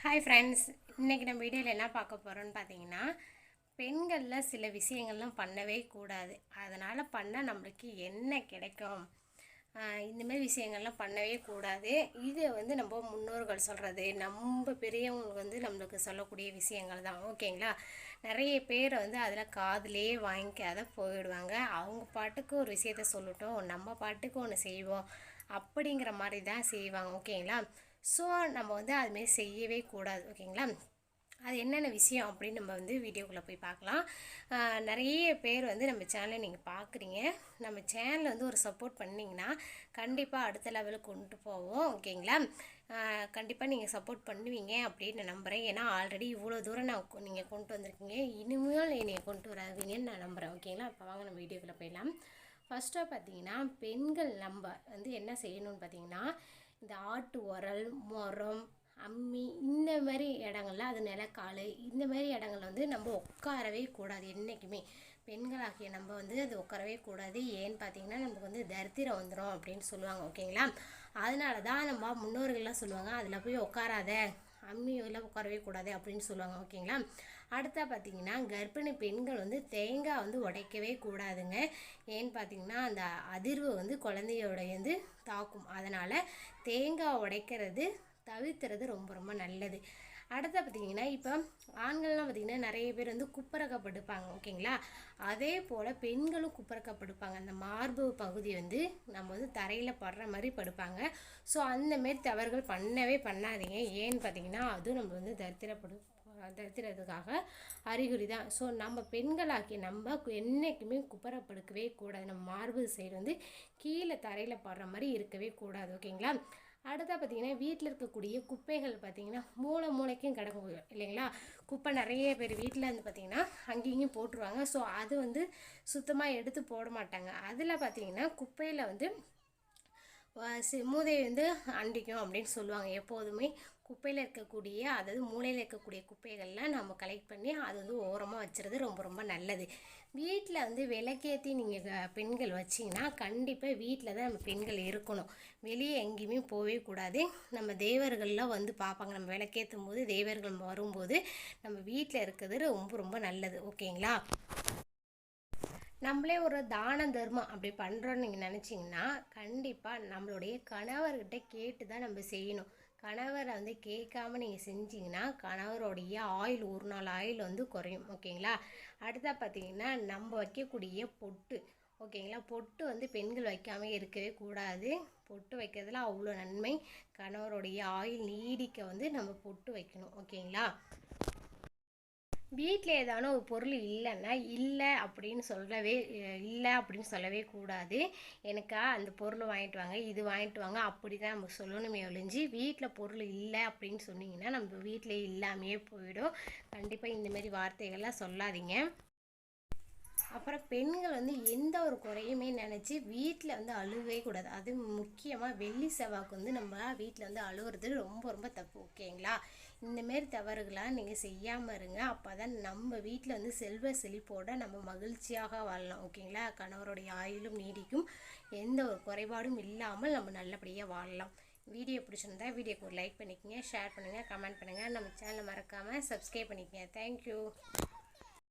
Hi friends, இன்றைக்கி நம்ம வீடியோவில் என்ன பார்க்க போகிறோன்னு பார்த்தீங்கன்னா, பெண்களில் சில விஷயங்கள்லாம் பண்ணவே கூடாது. அதனால் பண்ணால் நம்மளுக்கு என்ன கிடைக்கும், இந்தமாதிரி விஷயங்கள்லாம் பண்ணவே கூடாது. இது நம்ம முன்னோர்கள் சொல்கிறது, நம்ம பெரியவங்க நம்மளுக்கு சொல்லக்கூடிய விஷயங்கள் தான். ஓகேங்களா? நிறைய பேர் அதில் காதுலேயே வாங்கிக்காத போயிடுவாங்க. அவங்க பாட்டுக்கு ஒரு விஷயத்த சொல்லட்டும், நம்ம பாட்டுக்கு ஒன்று செய்வோம் அப்படிங்கிற மாதிரி தான் செய்வாங்க. ஓகேங்களா? ஸோ நம்ம அதுமாரி செய்யவே கூடாது. ஓகேங்களா? அது என்னென்ன விஷயம் அப்படின்னு நம்ம வீடியோக்குள்ளே போய் பார்க்கலாம். நிறைய பேர் நம்ம சேனலை நீங்கள் பார்க்குறீங்க. நம்ம சேனலை ஒரு சப்போர்ட் பண்ணிங்கன்னா கண்டிப்பாக அடுத்த லெவலுக்கு கொண்டு போவோம். ஓகேங்களா? கண்டிப்பாக நீங்கள் சப்போர்ட் பண்ணுவீங்க அப்படின்னு நான் நம்புகிறேன். ஏன்னா ஆல்ரெடி இவ்வளோ தூரம் நீங்கள் கொண்டு வந்திருக்கீங்க, இனிமேல் நீங்கள் கொண்டு வருவீங்கன்னு நான் நம்புகிறேன். ஓகேங்களா? இப்போ வாங்க நம்ம வீடியோக்குள்ளே போயிடலாம். ஃபஸ்ட்டாக பார்த்தீங்கன்னா, பெண்கள் நம்ம என்ன செய்யணும்னு பார்த்தீங்கன்னா, இந்த ஆட்டு உரல், முறம், அம்மி இந்த மாதிரி இடங்கள்ல, அது நிலக்கால் இந்த மாதிரி இடங்கள்ல நம்ம உட்காரவே கூடாது. என்றைக்குமே பெண்களாகிய நம்ம அது உட்காரவே கூடாது. ஏன்னு பார்த்தீங்கன்னா, நமக்கு தரித்திரம் வந்துடும் அப்படின்னு சொல்லுவாங்க. ஓகேங்களா? அதனால தான் நம்ம முன்னோர்கள்லாம் சொல்லுவாங்க, அதில் போய் உட்காராத, அம்மியெல்லாம் உட்காரவே கூடாது அப்படின்னு சொல்லுவாங்க. ஓகேங்களா? அடுத்தா பார்த்தீங்கன்னா, கர்ப்பிணி பெண்கள் தேங்காய் உடைக்கவே கூடாதுங்க. ஏன்னு பார்த்தீங்கன்னா, அந்த அதிர்வு குழந்தையோட தாக்கும். அதனால் தேங்காய் உடைக்கிறது தவிர்த்துறது ரொம்ப ரொம்ப நல்லது. அடுத்த பார்த்தீங்கன்னா, இப்போ ஆண்கள்லாம் பார்த்திங்கன்னா நிறைய பேர் குப்புறக்க படுப்பாங்க. ஓகேங்களா? அதே போல் பெண்களும் குப்புறக்க படுப்பாங்க. அந்த மார்பு பகுதி நம்ம தரையில் படுற மாதிரி படுப்பாங்க. ஸோ அந்தமாரி தவறுகள் பண்ணவே பண்ணாதீங்க. ஏன்னு பார்த்தீங்கன்னா, அதுவும் நம்ம தரித்திரத்துக்காக அறிகுறி தான். ஸோ நம்ம பெண்களாக்கி நம்ம என்றைக்குமே குப்புறப்படுக்கவே கூடாது. நம்ம மார்பு சைடு கீழே தரையில் படுற மாதிரி இருக்கவே கூடாது. ஓகேங்களா? அடுத்தா பார்த்தீங்கன்னா, வீட்டில் இருக்கக்கூடிய குப்பைகள் பார்த்தீங்கன்னா மூளைக்கும் கிடக்கும் இல்லைங்களா? குப்பை நிறைய பேர் வீட்டில் பார்த்தீங்கன்னா அங்கேயும் போட்டுருவாங்க. ஸோ அது சுத்தமாக எடுத்து போட மாட்டாங்க. அதில் பார்த்தீங்கன்னா குப்பையில் மூதை அண்டிக்கும் அப்படின்னு சொல்லுவாங்க. எப்போதுமே குப்பையில் இருக்கக்கூடிய, அதாவது மூளையில் இருக்கக்கூடிய குப்பைகள்லாம் நம்ம கலெக்ட் பண்ணி அது ஓரமாக வச்சுறது ரொம்ப ரொம்ப நல்லது. வீட்டில் விளக்கேற்றி நீங்கள் பெண்கள் வச்சிங்கன்னா கண்டிப்பாக வீட்டில் தான் நம்ம பெண்கள் இருக்கணும். வெளியே எங்கேயுமே போகவே கூடாது. நம்ம தேவர்கள்லாம் பார்ப்பாங்க. நம்ம விளக்கேற்றும் போது தேவர்கள் வரும்போது நம்ம வீட்டில் இருக்கிறது ரொம்ப ரொம்ப நல்லது. ஓகேங்களா? நம்மளே ஒரு தான தர்மம் அப்படி பண்ணுறோன்னு நீங்கள் நினச்சிங்கன்னா கண்டிப்பாக நம்மளுடைய கணவர்கிட்ட கேட்டு தான் நம்ம செய்யணும். கணவரை கேட்காம நீங்கள் செஞ்சீங்கன்னா கணவருடைய ஆயுள், ஒரு நாள் ஆயுள் குறையும். ஓகேங்களா? அடுத்தா பார்த்தீங்கன்னா, நம்ம வைக்கக்கூடிய பொட்டு. ஓகேங்களா? பொட்டு பெண்கள் வைக்காமல் இருக்கவே கூடாது. பொட்டு வைக்கிறதுல அவ்வளோ நன்மை. கணவருடைய ஆயுள் நீடிக்க நம்ம பொட்டு வைக்கணும். ஓகேங்களா? வீட்டில் ஏதான ஒரு பொருள் இல்லைன்னா இல்லை அப்படின்னு சொல்லவே கூடாது. எனக்கா அந்த பொருள் வாங்கிட்டு வாங்க, இது வாங்கிட்டு வாங்க அப்படி தான் நம்ம சொல்லணுமே ஒழிஞ்சு, வீட்டில் பொருள் இல்லை அப்படின்னு சொன்னீங்கன்னா நம்ம வீட்டில் இல்லாமையே போயிடும். கண்டிப்பாக இந்தமாரி வார்த்தைகள்லாம் சொல்லாதீங்க. அப்புறம் பெண்கள் எந்த ஒரு குறையுமே நினச்சி வீட்டில் அழுவே கூடாது. அது முக்கியமாக வெள்ளி செவ்வாய்க்கு நம்ம வீட்டில் அழுவுறது ரொம்ப ரொம்ப தப்பு. ஓகேங்களா? இந்தமாரி தவறுகளாக நீங்கள் செய்யாமல் இருங்க. அப்போ தான் நம்ம வீட்டில் செல்வ செழிப்போட நம்ம மகிழ்ச்சியாக வாழலாம். ஓகேங்களா? கணவருடைய ஆயுளும் நீடிக்கும், எந்த ஒரு குறைபாடும் இல்லாமல் நம்ம நல்லபடியாக வாழலாம். வீடியோ பிடிச்சிருந்தா வீடியோக்கு ஒரு லைக் பண்ணிக்கோங்க, ஷேர் பண்ணுங்கள், கமெண்ட் பண்ணுங்கள். நம்ம சேனலை மறக்காமல் சப்ஸ்கிரைப் பண்ணிக்கோங்க. தேங்க்யூ.